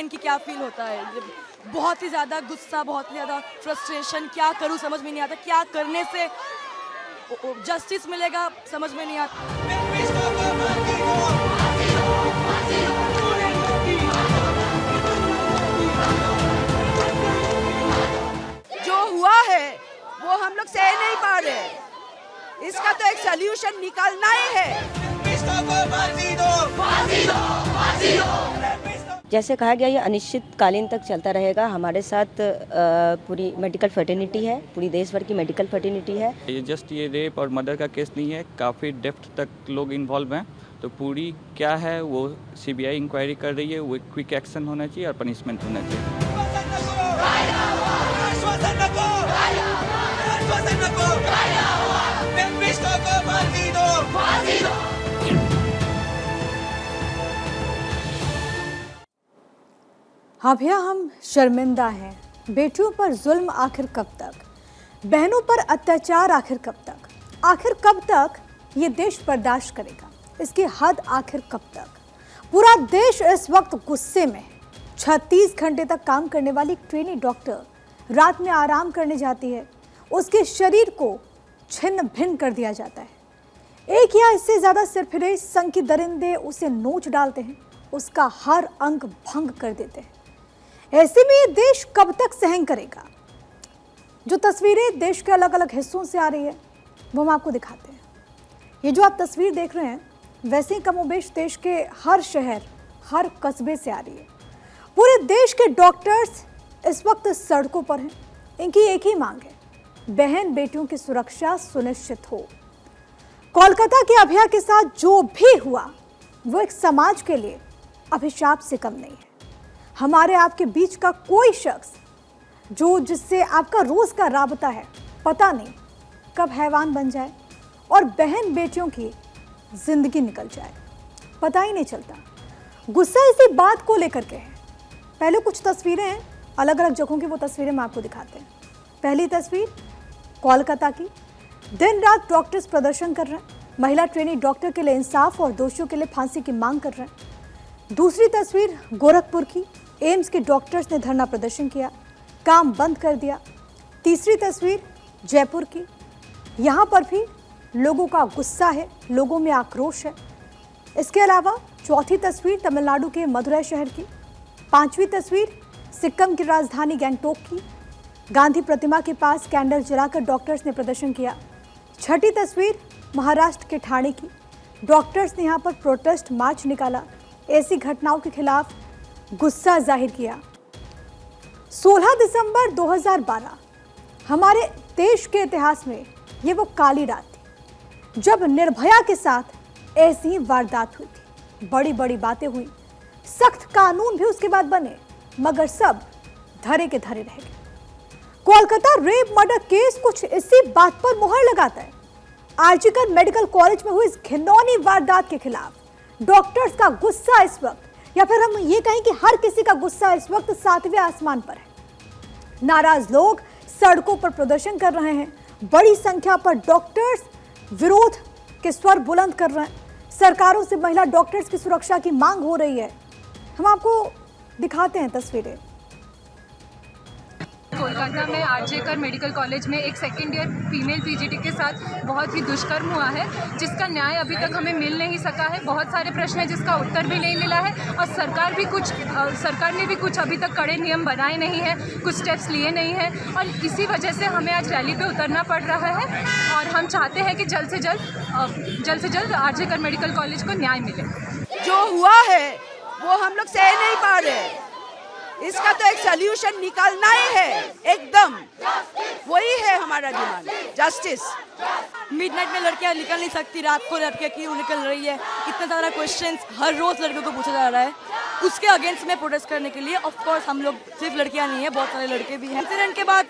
Explain कि क्या feel होता है। बहुत ही ज़्यादा गुस्सा, बहुत ही ज़्यादा फ्रस्ट्रेशन, क्या करूँ समझ में नहीं आता, क्या करने से जस्टिस मिलेगा समझ में नहीं आता। जो हुआ है वो हम लोग सह नहीं पा रहे, इसका तो एक सोल्यूशन निकालना ही है। जैसे कहा गया, ये अनिश्चितकालीन तक चलता रहेगा। हमारे साथ पूरी मेडिकल फर्टिनिटी है, पूरी देश भर की मेडिकल फर्टिनिटी है। ये रेप और मर्डर का केस नहीं है, काफ़ी डेप्थ तक लोग इन्वॉल्व हैं, तो पूरी क्या है वो सीबीआई इंक्वायरी कर रही है। वो क्विक एक्शन होना चाहिए और पनिशमेंट होना चाहिए। हाँ भैया, हम शर्मिंदा हैं। बेटियों पर जुल्म आखिर कब तक, बहनों पर अत्याचार आखिर कब तक ये देश बर्दाश्त करेगा? इसकी हद आखिर कब तक? पूरा देश इस वक्त गुस्से में है। 36 घंटे तक काम करने वाली ट्रेनी डॉक्टर रात में आराम करने जाती है, उसके शरीर को छिन्न भिन्न कर दिया जाता है। एक या इससे ज्यादा सिरफिरे संग की दरिंदे उसे नोच डालते हैं, उसका हर अंग भंग कर देते हैं। ऐसे में ये देश कब तक सहन करेगा? जो तस्वीरें देश के अलग अलग हिस्सों से आ रही है वो हम आपको दिखाते हैं। ये जो आप तस्वीर देख रहे हैं, वैसे ही कमोबेश देश के हर शहर, हर कस्बे से आ रही है। पूरे देश के डॉक्टर्स इस वक्त सड़कों पर हैं। इनकी एक ही मांग है, बहन बेटियों की सुरक्षा सुनिश्चित हो। कोलकाता के अभया के साथ जो भी हुआ वो एक समाज के लिए अभिशाप से कम नहीं है। हमारे आपके बीच का कोई शख्स जिससे आपका रोज का राबता है, पता नहीं कब हैवान बन जाए और बहन बेटियों की जिंदगी निकल जाए, पता ही नहीं चलता। गुस्सा इसी बात को लेकर के है। पहले कुछ तस्वीरें हैं अलग अलग जगहों की, वो तस्वीरें हम आपको दिखाते हैं। पहली तस्वीर कोलकाता की, दिन रात डॉक्टर्स प्रदर्शन कर रहे हैं, महिला ट्रेनी डॉक्टर के लिए इंसाफ और दोषियों के लिए फांसी की मांग कर रहे हैं। दूसरी तस्वीर गोरखपुर की, एम्स के डॉक्टर्स ने धरना प्रदर्शन किया, काम बंद कर दिया। तीसरी तस्वीर जयपुर की, यहाँ पर भी लोगों का गुस्सा है, लोगों में आक्रोश है। इसके अलावा चौथी तस्वीर तमिलनाडु के मदुरै शहर की। पांचवी तस्वीर सिक्किम की राजधानी गैंगटोक की, गांधी प्रतिमा के पास कैंडल जलाकर डॉक्टर्स ने प्रदर्शन किया। छठी तस्वीर महाराष्ट्र के ठाणे की, डॉक्टर्स ने यहाँ पर प्रोटेस्ट मार्च निकाला, ऐसी घटनाओं के खिलाफ गुस्सा जाहिर किया। 16 दिसंबर 2012 हमारे देश के इतिहास में ये वो काली रात थी जब निर्भया के साथ ऐसी ही वारदात हुई थी। बड़ी बड़ी बातें हुई, सख्त कानून भी उसके बाद बने, मगर सब धरे के धरे रह गए। कोलकाता रेप मर्डर केस कुछ इसी बात पर मुहर लगाता है। आरजीकर मेडिकल कॉलेज में हुई इस घिनौनी वारदात के खिलाफ डॉक्टर्स का गुस्सा इस वक्त, या फिर हम ये कहें कि हर किसी का गुस्सा इस वक्त 7वें आसमान पर है। नाराज लोग सड़कों पर प्रदर्शन कर रहे हैं, बड़ी संख्या पर डॉक्टर्स विरोध के स्वर बुलंद कर रहे हैं। सरकारों से महिला डॉक्टर्स की सुरक्षा की मांग हो रही है। हम आपको दिखाते हैं तस्वीरें। कोलकाता में आरजेकर मेडिकल कॉलेज में एक सेकेंड ईयर फीमेल पीजीटी के साथ बहुत ही दुष्कर्म हुआ है, जिसका न्याय अभी तक हमें मिल नहीं सका है। बहुत सारे प्रश्न हैं जिसका उत्तर भी नहीं मिला है, और सरकार ने भी कुछ अभी तक कड़े नियम बनाए नहीं हैं, कुछ स्टेप्स लिए नहीं हैं, और इसी वजह से हमें आज रैली पे उतरना पड़ रहा है। और हम चाहते हैं कि जल्द से जल्द आरजेकर मेडिकल कॉलेज को न्याय मिले। जो हुआ है वो हम लोग सह नहीं पा रहे, इसका तो एक सोल्यूशन निकालना ही है। एकदम वही है हमारा डिमांड, जस्टिस। मिडनाइट में लड़कियां निकल नहीं सकती, रात को लड़कियां क्यों निकल रही है, इतना सारा क्वेश्चंस हर रोज लड़कियों को पूछा जा रहा है। उसके अगेंस्ट में प्रोटेस्ट करने के लिए ऑफ कोर्स हम लोग, सिर्फ लड़कियां नहीं है, बहुत सारे लड़के भी हैं। इंसिडेंट के बाद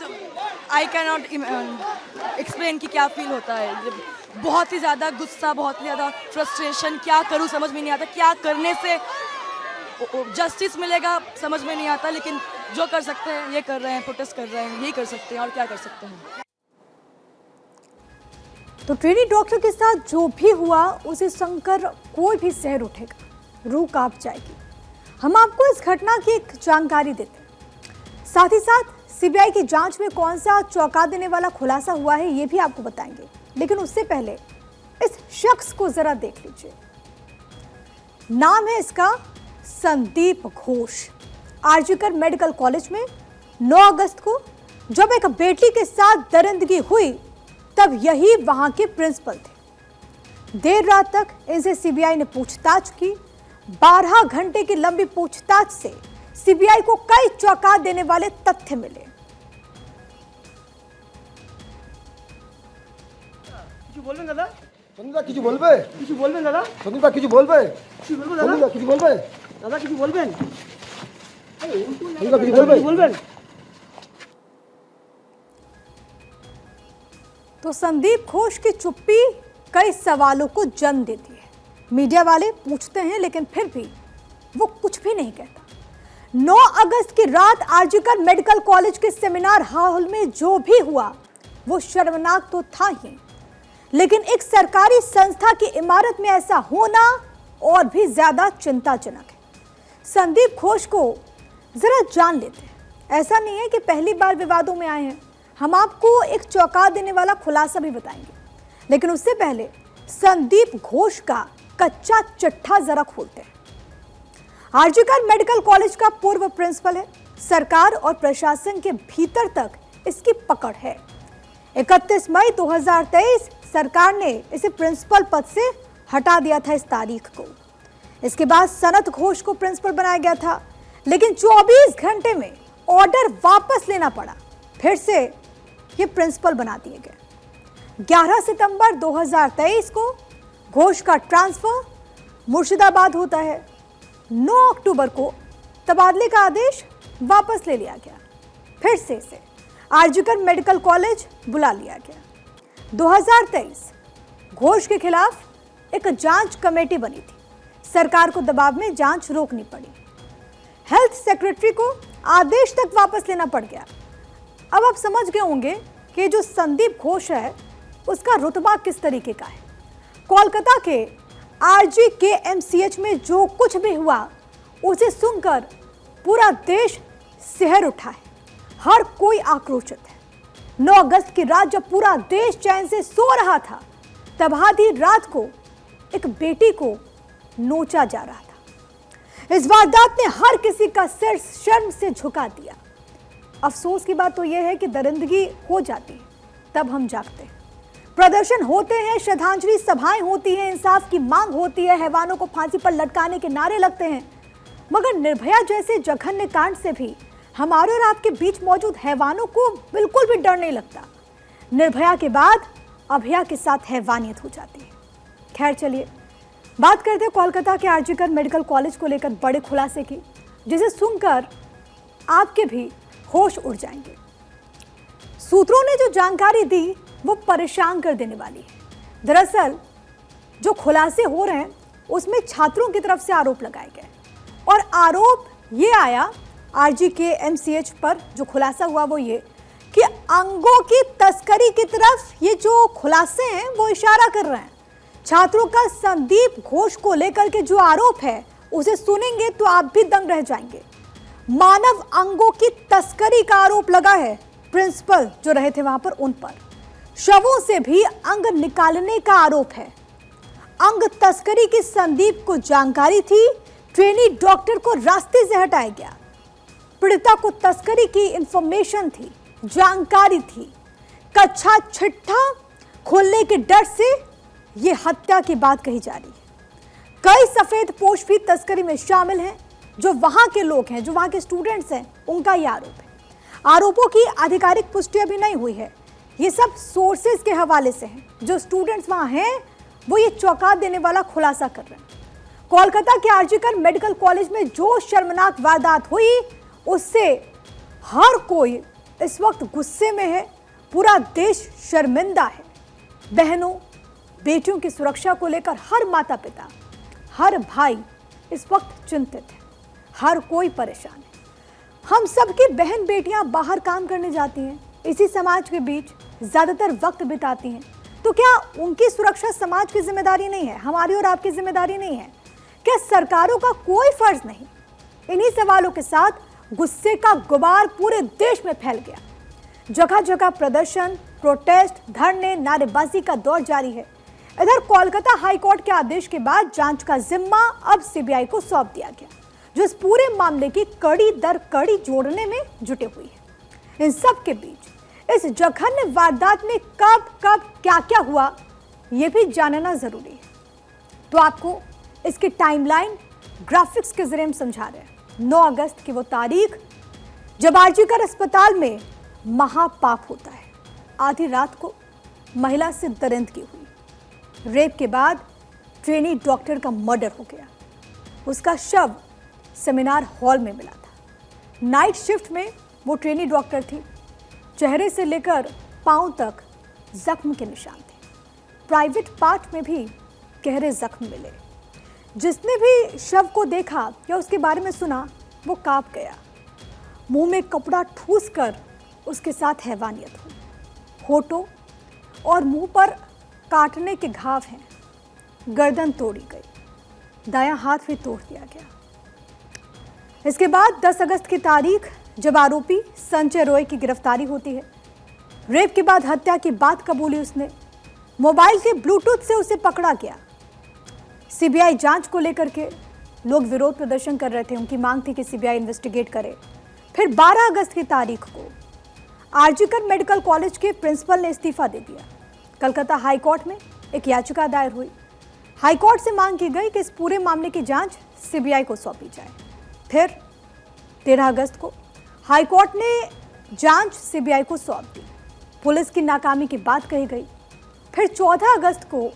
आई कैन नॉट एक्सप्लेन कि क्या फील होता है। बहुत ही ज़्यादा गुस्सा, बहुत ही ज़्यादा फ्रस्ट्रेशन, क्या करूँ समझ में नहीं आता, क्या करने से जस्टिस मिलेगा समझ में नहीं आता। लेकिन जो कर सकते हैं ये कर रहे हैं, प्रोटेस्ट कर रहे हैं, यही कर सकते हैं, और क्या कर सकते हैं। तो ट्रेनी डॉक्टर के साथ जो भी हुआ उसे सुनकर कोई भी सहर उठेगा, रूह कांप जाएगी। हम आपको इस घटना की एक जानकारी देते हैं, साथ ही साथ सीबीआई की जांच में कौन सा चौंका देने वाला खुलासा हुआ है ये भी आपको बताएंगे। लेकिन उससे पहले इस शख्स को जरा देख लीजिए। नाम है इसका संदीप घोष। आरजीकर मेडिकल कॉलेज में 9 अगस्त को जब एक बेटी के साथ दरिंदगी हुई तब यही वहां के प्रिंसिपल थे। देर रात तक इनसे सीबीआई ने पूछताछ की। 12 घंटे की लंबी पूछताछ से सीबीआई को कई चौंका देने वाले तथ्य मिले। বলবেন দাদা? সন্দীপা কিছু বলবে? কিছু বলবেন দাদা? সন্দীপা কিছু বলবে? কিছু বলবো দাদা? সন্দীপা কিছু বলবে? দাদা কিছু বলবেন? সন্দীপা কিছু বলবে? কিছু বলবেন? तो संदीप घोष की चुप्पी कई सवालों को जन्म देती है। मीडिया वाले पूछते हैं लेकिन फिर भी वो कुछ भी नहीं कहता। 9 अगस्त की रात आरजीकर मेडिकल कॉलेज के सेमिनार हॉल में जो भी हुआ वो शर्मनाक तो था ही, लेकिन एक सरकारी संस्था की इमारत में ऐसा होना और भी ज्यादा चिंताजनक है। संदीप घोष को जरा जान लेते हैं। ऐसा नहीं है कि पहली बार विवादों में आए हैं। हम आपको एक चौंका देने वाला खुलासा भी बताएंगे, लेकिन उससे पहले संदीप घोष का कच्चा चिट्ठा जरा खोलते हैं। आरजीकर मेडिकल कॉलेज का पूर्व प्रिंसिपल है। सरकार और प्रशासन के भीतर तक इसकी पकड़ है। 31 मई 2023 सरकार ने इसे प्रिंसिपल पद से हटा दिया था इस तारीख को। इसके बाद सनत घोष को प्रिंसिपल बनाया गया था, लेकिन 24 घंटे में ऑर्डर वापस लेना पड़ा। फिर से ये प्रिंसिपल बना दिए गए। 11 सितंबर 2023 को घोष का ट्रांसफर मुर्शिदाबाद होता है। 9 अक्टूबर को तबादले का आदेश वापस ले लिया गया। फिर से इसे आरजीकर मेडिकल कॉलेज बुला लिया गया। 2023 घोष के खिलाफ एक जांच कमेटी बनी थी। सरकार को दबाव में जांच रोकनी पड़ी। हेल्थ सेक्रेटरी को आदेश तक वापस लेना पड़ गया। अब आप समझ गए होंगे कि जो संदीप घोष है उसका रुतबा किस तरीके का है। कोलकाता के RGKMCH में जो कुछ भी हुआ उसे सुनकर पूरा देश सिहर उठा है। हर कोई आक्रोशित है। 9 अगस्त की रात जब पूरा देश चैन से सो रहा था तब आधी रात को एक बेटी को नोचा जा रहा था। इस वारदात ने हर किसी का सिर शर्म से झुका दिया। अफसोस की बात तो यह है कि दरिंदगी हो जाती है तब हम जागते हैं। प्रदर्शन होते हैं, श्रद्धांजलि सभाएं होती हैं, इंसाफ की मांग होती है, हैवानों को फांसी पर लटकाने के नारे लगते हैं, मगर निर्भया जैसे जघन्य कांड से भी हमारे और आपके बीच मौजूद हैवानों को बिल्कुल भी डर नहीं लगता। निर्भया के बाद अभया के साथ हैवानियत हो जाती है। खैर चलिए बात करते हैं कोलकाता के आरजीकर मेडिकल कॉलेज को लेकर बड़े खुलासे की, जिसे सुनकर आपके भी होश उड़ जाएंगे। सूत्रों ने जो जानकारी दी वो परेशान कर देने वाली है। दरअसल जो खुलासे हो रहे हैं उसमें छात्रों की तरफ से आरोप लगाए गए और आरोप ये आया RGKMCH पर जो खुलासा हुआ वो ये कि अंगों की तस्करी की तरफ ये जो खुलासे हैं वो इशारा कर रहे हैं। छात्रों का संदीप घोष को लेकर के जो आरोप है उसे सुनेंगे तो आप भी दंग रह जाएंगे। मानव अंगों की तस्करी का आरोप लगा है प्रिंसिपल जो रहे थे वहां पर उन पर। शवों से भी अंग निकालने का आरोप है। अंग तस्करी की संदीप को जानकारी थी। ट्रेनी डॉक्टर को रास्ते से हटाया गया। पीड़िता को तस्करी की इंफॉर्मेशन थी, जानकारी थी। कच्चा चिट्ठा खोलने के डर से ये हत्या की बात कही जा रही है। कई सफेद पोश भी तस्करी में शामिल हैं। जो वहां के लोग हैं, जो वहां के स्टूडेंट्स हैं, उनका ये आरोप है। आरोपों की आधिकारिक पुष्टि अभी नहीं हुई है। ये सब सोर्सेज के हवाले से हैं। जो स्टूडेंट्स वहां हैं वो ये चौंका देने वाला खुलासा कर रहे हैं। कोलकाता के आरजीकर मेडिकल कॉलेज में जो शर्मनाक वारदात हुई उससे हर कोई इस वक्त गुस्से में है। पूरा देश शर्मिंदा है। बहनों बेटियों की सुरक्षा को लेकर हर माता पिता, हर भाई इस वक्त चिंतित है। हर कोई परेशान है। हम सबकी बहन बेटियां बाहर काम करने जाती हैं, इसी समाज के बीच ज्यादातर वक्त बिताती हैं, तो क्या उनकी सुरक्षा समाज की जिम्मेदारी नहीं है? हमारी और आपकी जिम्मेदारी नहीं है? क्या सरकारों का कोई फर्ज नहीं? इन्हीं सवालों के साथ गुस्से का गुबार पूरे देश में फैल गया। जगह जगह प्रदर्शन, प्रोटेस्ट, धरने, नारेबाजी का दौर जारी है। इधर कोलकाता हाईकोर्ट के आदेश के बाद जांच का जिम्मा अब सीबीआई को सौंप दिया गया, जो इस पूरे मामले की कड़ी दर कड़ी जोड़ने में जुटे हुई है। इन सब के बीच इस जघन्य वारदात में कब कब क्या क्या हुआ, यह भी जानना जरूरी है। तो आपको इसकी टाइमलाइन ग्राफिक्स के जरिए हम समझा रहे हैं। 9 अगस्त की वो तारीख जब आरजीकर अस्पताल में महापाप होता है। आधी रात को महिला से दरिंदगी हुई। रेप के बाद ट्रेनी डॉक्टर का मर्डर हो गया। उसका शव सेमिनार हॉल में मिला था। नाइट शिफ्ट में वो ट्रेनी डॉक्टर थी। चेहरे से लेकर पांव तक जख्म के निशान थे। प्राइवेट पार्ट में भी गहरे जख्म मिले। जिसने भी शव को देखा या उसके बारे में सुना, वो कांप गया। मुंह में कपड़ा ठूस कर उसके साथ हैवानियत हुई। होठों और मुंह पर काटने के घाव हैं। गर्दन तोड़ी गई। दायां हाथ भी तोड़ दिया गया। इसके बाद 10 अगस्त की तारीख जब आरोपी संजय रॉय की गिरफ्तारी होती है। रेप के बाद हत्या की बात कबूली उसने। मोबाइल के ब्लूटूथ से उसे पकड़ा गया। सीबीआई जांच को लेकर के लोग विरोध प्रदर्शन कर रहे थे। उनकी मांग थी कि सीबीआई इन्वेस्टिगेट करे। फिर 12 अगस्त की तारीख को आरजीकर मेडिकल कॉलेज के प्रिंसिपल ने इस्तीफा दे दिया। कलकत्ता हाईकोर्ट में एक याचिका दायर हुई। हाईकोर्ट से मांग की गई कि इस पूरे मामले की जांच सीबीआई को सौंपी जाए। फिर 13 अगस्त को हाईकोर्ट ने जांच सीबीआई को सौंप दी। पुलिस की नाकामी की बात कही गई। फिर 14 अगस्त को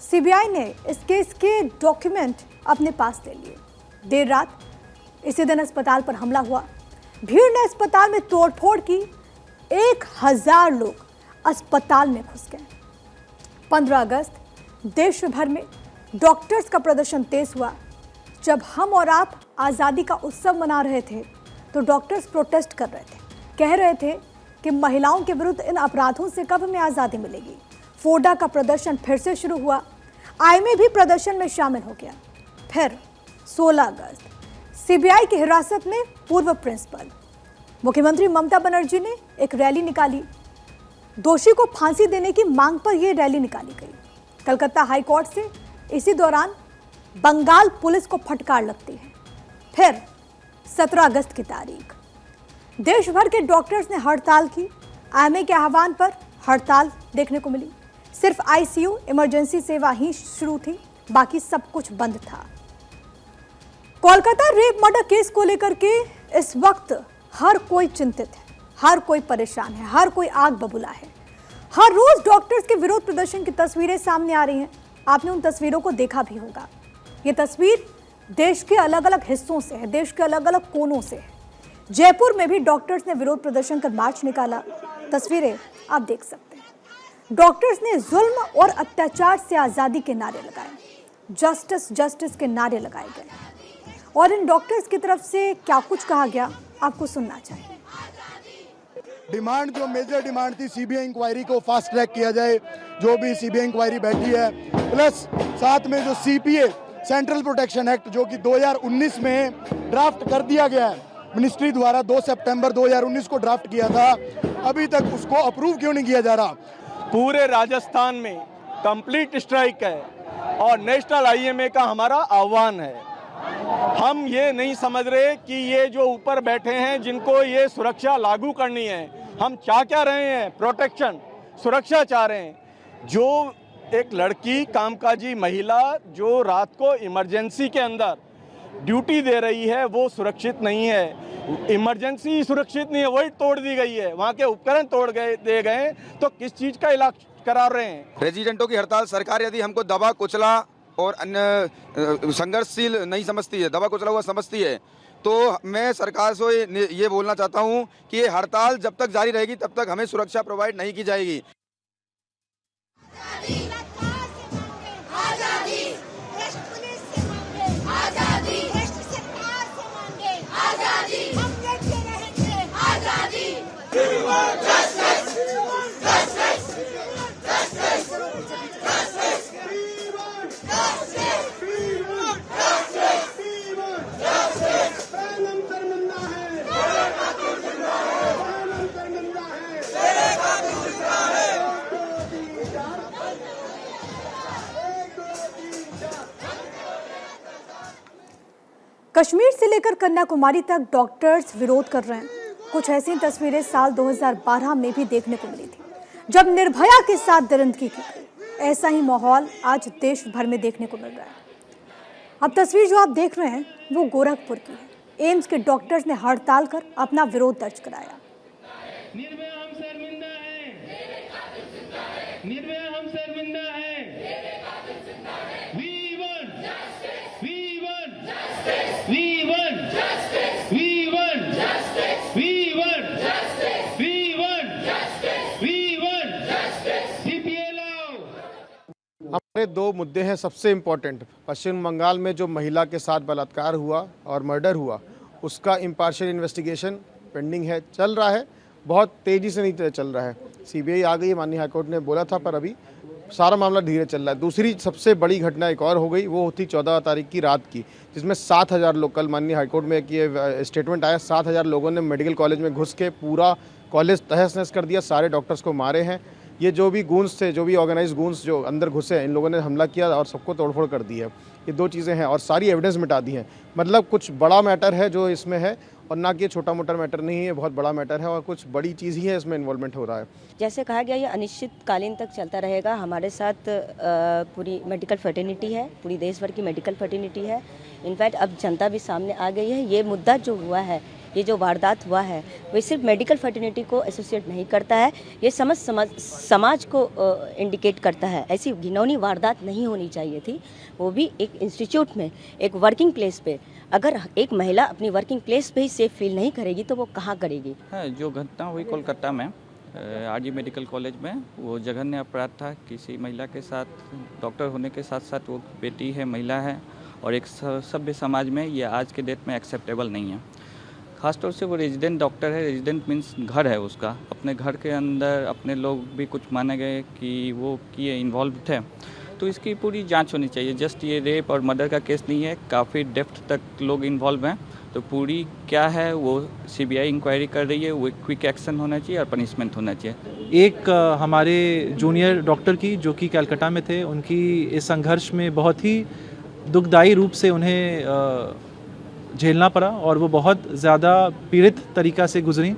सीबीआई ने इस केस के डॉक्यूमेंट अपने पास ले लिए। देर रात इसी दिन अस्पताल पर हमला हुआ। भीड़ ने अस्पताल में तोड़फोड़ की। 1000 लोग अस्पताल में घुस गए। 15 अगस्त देश भर में डॉक्टर्स का प्रदर्शन तेज हुआ। जब हम और आप आज़ादी का उत्सव मना रहे थे तो डॉक्टर्स प्रोटेस्ट कर रहे थे। कह रहे थे कि महिलाओं के विरुद्ध इन अपराधों से कब हमें आज़ादी मिलेगी। फोडा का प्रदर्शन फिर से शुरू हुआ। आईएमए भी प्रदर्शन में शामिल हो गया। फिर 16 अगस्त सीबीआई की हिरासत में पूर्व प्रिंसिपल मुख्यमंत्री ममता बनर्जी ने एक रैली निकाली। दोषी को फांसी देने की मांग पर यह रैली निकाली गई। कलकत्ता हाईकोर्ट से इसी दौरान बंगाल पुलिस को फटकार लगती है। फिर 17 अगस्त की तारीख देश भर के डॉक्टर्स ने हड़ताल की। आईएमए के आह्वान पर हड़ताल देखने को मिली। सिर्फ आईसीयू इमरजेंसी सेवा ही शुरू थी, बाकी सब कुछ बंद था। कोलकाता रेप मर्डर केस को लेकर के इस वक्त हर कोई चिंतित है, हर कोई परेशान है, हर कोई आग बबूला है। हर रोज डॉक्टर्स के विरोध प्रदर्शन की तस्वीरें सामने आ रही हैं। आपने उन तस्वीरों को देखा भी होगा। ये तस्वीर देश के अलग अलग हिस्सों से है, देश के अलग अलग कोनों से है। जयपुर में भी डॉक्टर्स ने विरोध प्रदर्शन कर मार्च निकाला। तस्वीरें आप देख सकते हैं। डॉक्टर्स ने जुल्म और अत्याचार से आज़ादी के नारे लगाए। जस्टिस जस्टिस के नारे लगाए गए। और इन डॉक्टर्स की तरफ से क्या कुछ कहा गया, आपको सुनना चाहिए। डिमांड जो मेजर डिमांड थी, सीबीआई इंक्वायरी को फास्ट ट्रैक किया जाए। जो भी सीबीआई इंक्वायरी बैठी है, प्लस साथ में जो सीपीए सेंट्रल प्रोटेक्शन एक्ट जो कि 2019 में ड्राफ्ट कर दिया गया है मिनिस्ट्री द्वारा, 2 सितंबर 2019 को ड्राफ्ट किया था, अभी तक उसको अप्रूव क्यों नहीं किया जा रहा। पूरे राजस्थान में कंप्लीट स्ट्राइक है और नेशनल आईएमए का हमारा आह्वान है। हम ये नहीं समझ रहे कि ये जो ऊपर बैठे हैं जिनको ये सुरक्षा लागू करनी है, हम चाह क्या रहे हैं, प्रोटेक्शन, सुरक्षा चाह रहे हैं। जो एक लड़की, कामकाजी महिला जो रात को इमरजेंसी के अंदर ड्यूटी दे रही है, वो सुरक्षित नहीं है। इमरजेंसी सुरक्षित नहीं है, वही तोड़ दी गई है, वहाँ के उपकरण तोड़ दे गए, तो किस चीज़ का इलाज करा रहे हैं। रेजिडेंटों की हड़ताल, सरकार यदि हमको दबा कुचला और अन्य संघर्षशील नहीं समझती है, दबा कुचला हुआ समझती है, तो मैं सरकार से ये बोलना चाहता हूँ कि ये हड़ताल जब तक जारी रहेगी तब तक हमें सुरक्षा प्रोवाइड नहीं की जाएगी। कश्मीर से लेकर कन्याकुमारी तक डॉक्टर्स विरोध कर रहे हैं। कुछ ऐसी तस्वीरें साल 2012 में भी देखने को मिली थी, जब निर्भया के साथ दरिंदगी की गई। ऐसा ही माहौल आज देश भर में देखने को मिल रहा है। अब तस्वीर जो आप देख रहे हैं वो गोरखपुर की है। एम्स के डॉक्टर्स ने हड़ताल कर अपना विरोध दर्ज कराया। निर्भया हम शर्मिंदा हैं, निर्भया हम शर्मिंदा हैं। We want justice, we want justice, we want justice, we want justice, we want justice, we want justice, we want justice, CPA लाओ। हमारे दो मुद्दे हैं सबसे इम्पोर्टेंट। पश्चिम बंगाल में जो महिला के साथ बलात्कार हुआ और मर्डर हुआ, उसका इम्पार्शियल इन्वेस्टिगेशन पेंडिंग है, चल रहा है, बहुत तेज़ी से नहीं चल रहा है। सीबीआई आ गई, माननीय हाईकोर्ट ने बोला था, पर अभी सारा मामला धीरे चल रहा है। दूसरी सबसे बड़ी घटना एक और हो गई, वो होती 14 तारीख की रात की, जिसमें 7000 लोग, कल माननीय हाईकोर्ट में ये स्टेटमेंट आया, 7000 लोगों ने मेडिकल कॉलेज में घुस के पूरा कॉलेज तहस नहस कर दिया, सारे डॉक्टर्स को मारे हैं। ये जो भी गूंस थे, जो भी ऑर्गेनाइज गूंस जो अंदर घुसे हैं, इन लोगों ने हमला किया और सबको तोड़फोड़ कर दी है। ये दो चीज़ें हैं और सारी एविडेंस मिटा दी हैं। मतलब कुछ बड़ा मैटर है जो इसमें है, और ना कि छोटा मोटा मैटर नहीं है, बहुत बड़ा मैटर है और कुछ बड़ी चीज़ ही है इसमें इन्वॉल्वमेंट हो रहा है। जैसे कहा गया, ये अनिश्चितकालीन तक चलता रहेगा। हमारे साथ पूरी मेडिकल फर्टिनिटी है, पूरी देश भर की मेडिकल फर्टिनिटी है। इनफैक्ट अब जनता भी सामने आ गई है। ये मुद्दा जो हुआ है, ये जो वारदात हुआ है, वो सिर्फ मेडिकल फर्टिनिटी को एसोसिएट नहीं करता है, ये समाज को इंडिकेट करता है। ऐसी घिनौनी वारदात नहीं होनी चाहिए थी, वो भी एक इंस्टीट्यूट में, एक वर्किंग प्लेस पे। अगर एक महिला अपनी वर्किंग प्लेस पे ही सेफ फील नहीं करेगी तो वो कहाँ करेगी? हाँ, जो घटना हुई कोलकाता में आरजी मेडिकल कॉलेज में, वो जघन्य अपराध था। किसी महिला के साथ, डॉक्टर होने के साथ साथ वो बेटी है, महिला है, और एक सभ्य समाज में ये आज के डेट में एक्सेप्टेबल नहीं है। ख़ासतौर से वो रेजिडेंट डॉक्टर है, रेजिडेंट मीन्स घर है उसका, अपने घर के अंदर अपने लोग भी कुछ माने गए कि वो किए इन्वॉल्व थे, तो इसकी पूरी जांच होनी चाहिए। जस्ट ये रेप और मर्डर का केस नहीं है, काफ़ी डेप्थ तक लोग इन्वॉल्व हैं, तो पूरी क्या है वो सीबीआई इंक्वायरी कर रही है, वो क्विक एक्शन होना चाहिए और पनिशमेंट होना चाहिए। एक हमारे जूनियर डॉक्टर की, जो कि कलकत्ता में थे, उनकी इस संघर्ष में बहुत ही दुखदायी रूप से उन्हें झेलना पड़ा और वो बहुत ज़्यादा पीड़ित तरीक़ा से गुजरी।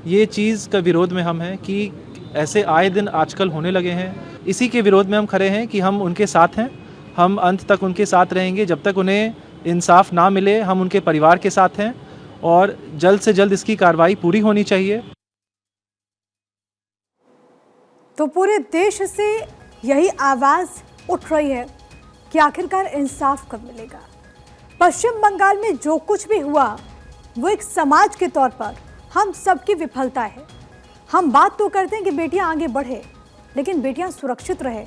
ये चीज़ का विरोध में हम हैं कि ऐसे आए दिन आजकल होने लगे हैं। इसी के विरोध में हम खड़े हैं कि हम उनके साथ हैं, हम अंत तक उनके साथ रहेंगे। जब तक उन्हें इंसाफ ना मिले, हम उनके परिवार के साथ हैं और जल्द से जल्द इसकी कार्रवाई पूरी होनी चाहिए। तो पूरे देश से यही आवाज़ उठ रही है कि आखिरकार इंसाफ कब मिलेगा। पश्चिम बंगाल में जो कुछ भी हुआ वो एक समाज के तौर पर हम सबकी विफलता है। हम बात तो करते हैं कि बेटियां आगे बढ़े, लेकिन बेटियां सुरक्षित रहे,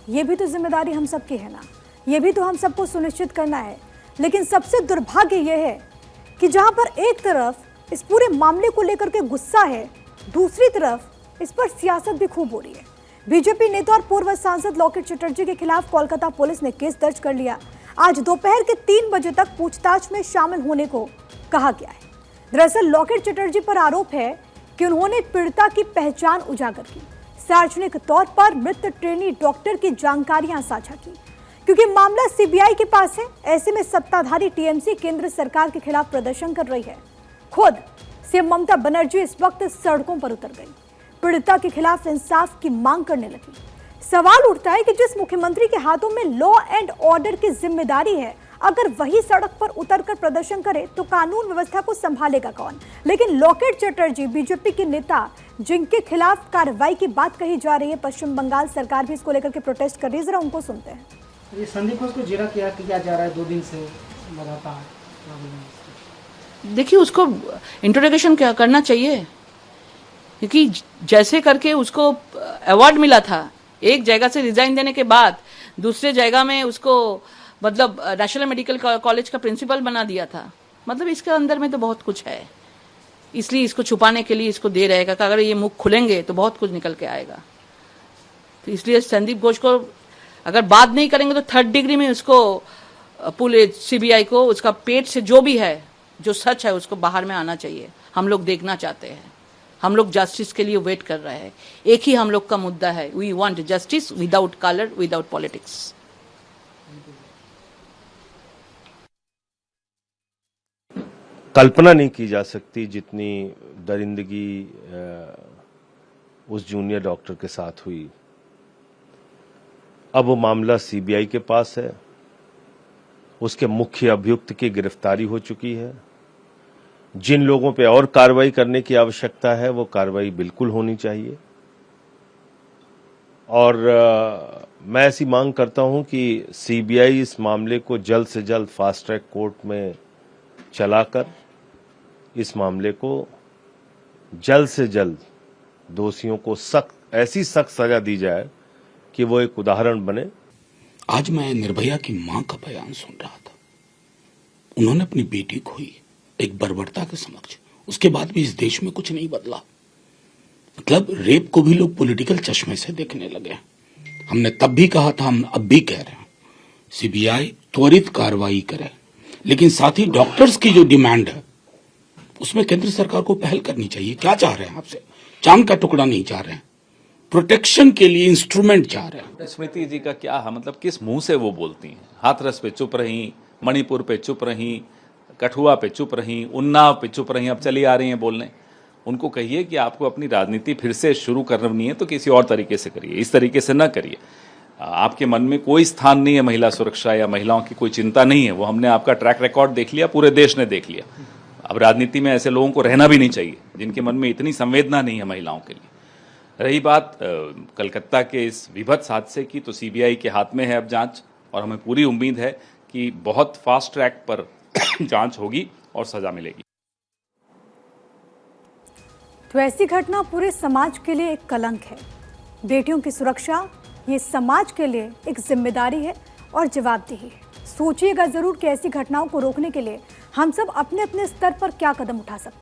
ये भी तो जिम्मेदारी हम सबकी है ना, ये भी तो हम सबको सुनिश्चित करना है। लेकिन सबसे दुर्भाग्य ये है कि जहां पर एक तरफ इस पूरे मामले को लेकर के गुस्सा है, दूसरी तरफ इस पर सियासत भी खूब हो रही है। बीजेपी नेता और पूर्व सांसद लॉकेट चटर्जी के खिलाफ कोलकाता पुलिस ने केस दर्ज कर लिया। आज दोपहर के 3 बजे तक पूछताछ में शामिल होने को कहा गया है। दरअसल लॉकेट चटर्जी पर आरोप है कि उन्होंने पीड़िता की पहचान उजागर की, सार्वजनिक तौर पर मृत ट्रेनी डॉक्टर की जानकारियां साझा की। क्योंकि मामला सीबीआई के पास है, ऐसे में सत्ताधारी टीएमसी केंद्र सरकार के खिलाफ प्रदर्शन कर रही है। खुद सीएम ममता बनर्जी इस वक्त सड़कों पर उतर गई, पीड़िता के खिलाफ इंसाफ की मांग करने लगी। सवाल उठता है कि जिस मुख्यमंत्री के हाथों में लॉ एंड ऑर्डर की जिम्मेदारी है, अगर वही सड़क पर उतरकर प्रदर्शन करे तो कानून व्यवस्था को संभालेगा कौन? लेकिन लॉकेट चटर्जी बीजेपी के नेता, जिनके खिलाफ कार्रवाई की बात कही जा रही है, पश्चिम बंगाल सरकार भी इसको लेकर के प्रोटेस्ट कर रही है। जरा उनको सुनते हैं। ये संदीप घोष को जिरा किया जा रहा है 2 दिन से लगातार। देखिए, उसको इंट्रोगेशन क्या करना चाहिए, क्योंकि जैसे करके उसको अवार्ड मिला था, एक जगह से रिजाइन देने के बाद दूसरे जगह में उसको मतलब नेशनल मेडिकल कॉलेज का प्रिंसिपल बना दिया था। मतलब इसके अंदर में तो बहुत कुछ है, इसलिए इसको छुपाने के लिए इसको दे रहेगा कि अगर ये मुख खुलेंगे तो बहुत कुछ निकल के आएगा। तो इसलिए संदीप घोष को अगर बात नहीं करेंगे तो 3rd डिग्री में उसको पूरे सीबीआई को उसका पेट से जो भी है, जो सच है, उसको बाहर में आना चाहिए। हम लोग देखना चाहते हैं, हम लोग जस्टिस के लिए वेट कर रहे हैं। एक ही हम लोग का मुद्दा है, we want justice without colour, without politics. कल्पना नहीं की जा सकती जितनी दरिंदगी उस जूनियर डॉक्टर के साथ हुई। अब वो मामला सीबीआई के पास है, उसके मुख्य अभियुक्त की गिरफ्तारी हो चुकी है। जिन लोगों पे और कार्रवाई करने की आवश्यकता है वो कार्रवाई बिल्कुल होनी चाहिए। और मैं ऐसी मांग करता हूं कि सीबीआई इस मामले को जल्द से जल्द फास्ट ट्रैक कोर्ट में चलाकर इस मामले को जल्द से जल्द दोषियों को ऐसी सख्त सजा दी जाए कि वो एक उदाहरण बने। आज मैं निर्भया की मां का बयान सुन रहा था। उन्होंने अपनी बेटी खोई एक बर्बरता के समक्ष, उसके बाद भी इस देश में कुछ नहीं बदला। मतलब रेप को भी लोग पॉलिटिकल चश्मे से देखने लगे। हमने तब भी कहा था, हम अब भी कह रहे हैं, सीबीआई त्वरित कार्रवाई करे, लेकिन साथ ही डॉक्टर्स की जो डिमांड है उसमें केंद्र सरकार को पहल करनी चाहिए। क्या चाह रहे हैं आपसे? चांद का टुकड़ा नहीं चाह रहे हैं, प्रोटेक्शन के लिए इंस्ट्रूमेंट चाह रहे हैं। स्मृति जी का क्या है, मतलब किस मुंह से वो बोलती हैं? हाथरस पे चुप रही, मणिपुर पे चुप रही, कठुआ पे चुप रही, उन्नाव पे चुप रही, अब चली आ रही हैं बोलने। उनको कहिए कि आपको अपनी राजनीति फिर से शुरू करनी है तो किसी और तरीके से करिए, इस तरीके से न करिए। आपके मन में कोई स्थान नहीं है महिला सुरक्षा या महिलाओं की कोई चिंता नहीं है। वो हमने आपका ट्रैक रिकॉर्ड देख लिया, पूरे देश ने देख लिया। अब राजनीति में ऐसे लोगों को रहना भी नहीं चाहिए जिनके मन में इतनी संवेदना नहीं है महिलाओं के लिए। रही बात कलकत्ता के इस विभत्स हादसे की, तो सीबीआई के हाथ में है अब जांच, और हमें पूरी उम्मीद है कि बहुत फास्ट ट्रैक पर जांच होगी और सजा मिलेगी। तो ऐसी घटना पूरे समाज के लिए एक कलंक है। बेटियों की सुरक्षा ये समाज के लिए एक जिम्मेदारी है और जवाबदेही है। सोचिएगा जरूर कि ऐसी घटनाओं को रोकने के लिए हम सब अपने अपने स्तर पर क्या कदम उठा सकते हैं।